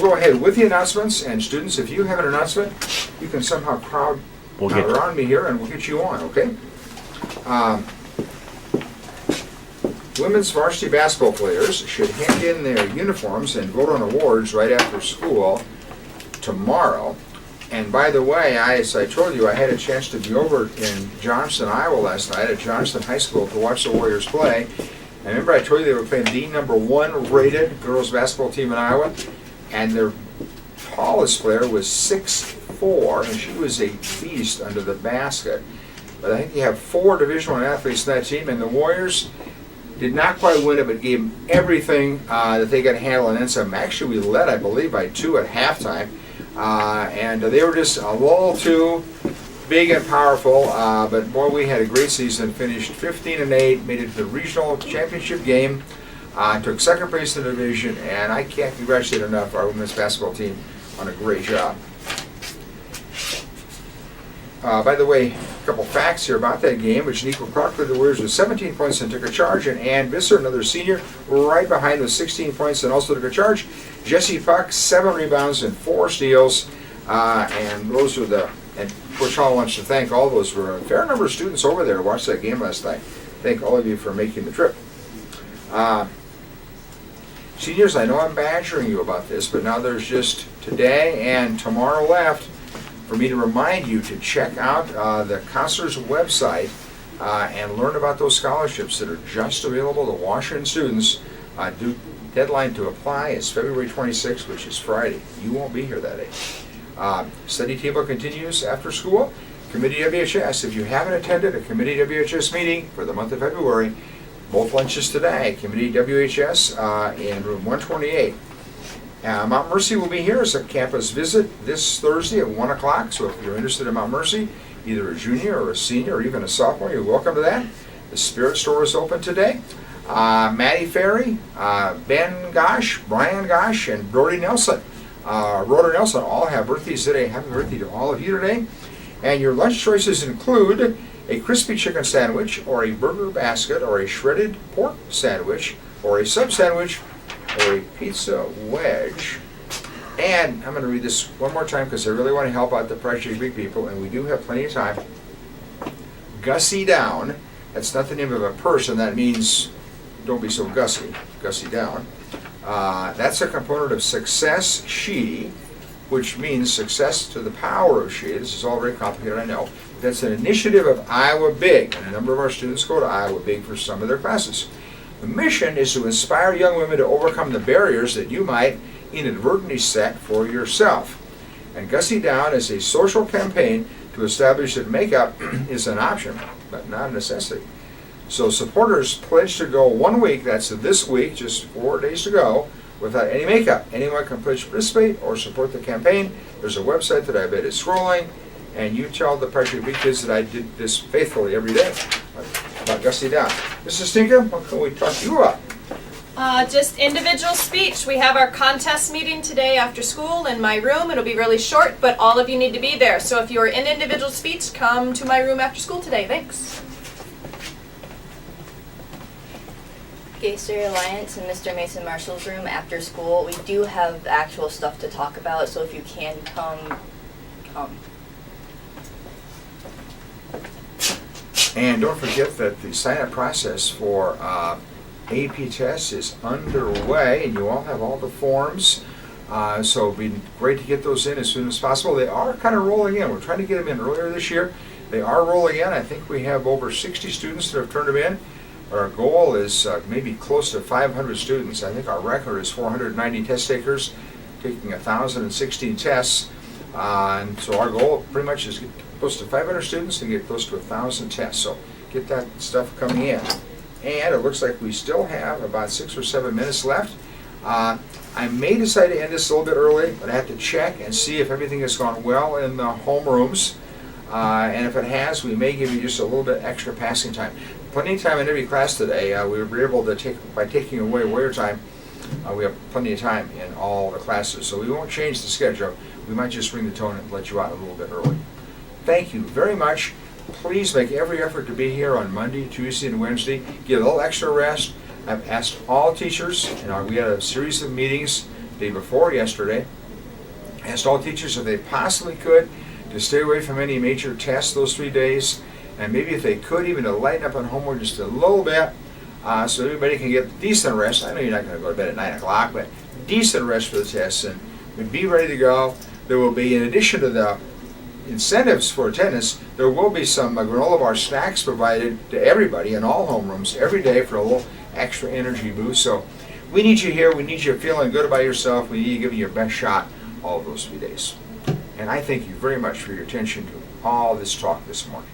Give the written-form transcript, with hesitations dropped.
We'll go ahead with the announcements, and students, if you have an announcement, you can somehow crowd around me here and we'll get you on, okay? Women's varsity basketball players should hand in their uniforms and vote on awards right after school tomorrow. And by the way, as I told you, I had a chance to be over in Johnston, Iowa last night at Johnston High School to watch the Warriors play. And remember I told you they were playing the #1 rated girls basketball team in Iowa, and their tallest player was 6'4", and she was a beast under the basket. But I think you have 4 Division I athletes in that team, and the Warriors did not quite win it, but gave them everything that they could handle, and then some. Actually, we led, I believe, by 2 at halftime. And they were just a little too big and powerful, but boy, we had a great season. Finished 15-8, made it to the regional championship game, took second place in the division, and I can't congratulate enough our women's basketball team on a great job. By the way, a couple facts here about that game, which Nico Crocker, the Warriors, with 17 points and took a charge, and Ann Visser, another senior, right behind with 16 points and also took a charge. Jessie Puck, 7 rebounds and 4 steals, and those were and Coach Hall wants to thank all those. Were a fair number of students over there to watch that game last night. Thank all of you for making the trip. Seniors, I know I'm badgering you about this, but now there's just today and tomorrow left for me to remind you to check out the counselor's website and learn about those scholarships that are just available to Washington students. Deadline to apply is February 26th, which is Friday. You won't be here that day. Study table continues after school. Committee WHS, if you haven't attended a Committee WHS meeting for the month of February, both lunches today, Committee WHS in room 128. Mount Mercy will be here as a campus visit this Thursday at 1 o'clock, so if you're interested in Mount Mercy, either a junior or a senior or even a sophomore, you're welcome to that. The Spirit Store is open today. Maddie Ferry, Ben Gosh, Brian Gosh, and Brody Nelson. Rhoda Nelson all have birthdays today. Happy birthday to all of you today. And your lunch choices include a crispy chicken sandwich, or a burger basket, or a shredded pork sandwich, or a sub sandwich, or a pizza wedge. And I'm going to read this one more time because I really want to help out the Pressure Big people, and we do have plenty of time. Gussie Down, that's not the name of a person, that means don't be so gussy, Gussie Down. That's a component of Success She, which means success to the power of she. This is all very complicated, I know. That's an initiative of Iowa Big, and a number of our students go to Iowa Big for some of their classes. The mission is to inspire young women to overcome the barriers that you might inadvertently set for yourself. And Gussie Down is a social campaign to establish that makeup is an option, but not a necessity. So supporters pledge to go 1 week, that's this week, just 4 days to go, without any makeup. Anyone can pledge to participate or support the campaign. There's a website that I bet is scrolling, and you tell the Pressure Big Kids that I did this faithfully every day about Gussie Down. Mrs. Stinkum, what can we talk to you about? Just individual speech. We have our contest meeting today after school in my room. It'll be really short, but all of you need to be there. So if you're in individual speech, come to my room after school today. Thanks. Gayster Alliance in Mr. Mason Marshall's room after school. We do have actual stuff to talk about, so if you can come. And don't forget that the sign-up process for AP tests is underway, and you all have all the forms. So it'd be great to get those in as soon as possible. They are kind of rolling in. We're trying to get them in earlier this year. They are rolling in. I think we have over 60 students that have turned them in. Our goal is maybe close to 500 students. I think our record is 490 test takers taking 1,016 tests. And so our goal pretty much is get close to 500 students and get close to 1,000 tests. So get that stuff coming in. And it looks like we still have about 6 or 7 minutes left. I may decide to end this a little bit early, but I have to check and see if everything has gone well in the homerooms. And if it has, we may give you just a little bit extra passing time. Plenty of time in every class today. We were able to by taking away wear time, we have plenty of time in all the classes. So we won't change the schedule. We might just bring the tone and let you out a little bit early. Thank you very much. Please make every effort to be here on Monday, Tuesday, and Wednesday. Get a little extra rest. I've asked all teachers, we had a series of meetings day before yesterday. Asked all teachers if they possibly could to stay away from any major tests those 3 days, and maybe if they could even to lighten up on homework just a little bit, so everybody can get decent rest. I know you're not going to go to bed at 9 o'clock, but decent rest for the tests, and be ready to go. There will be, in addition to the incentives for attendance, there will be some granola bar snacks provided to everybody in all homerooms every day for a little extra energy boost. So we need you here. We need you feeling good about yourself. We need you giving your best shot all of those 3 days. And I thank you very much for your attention to all this talk this morning.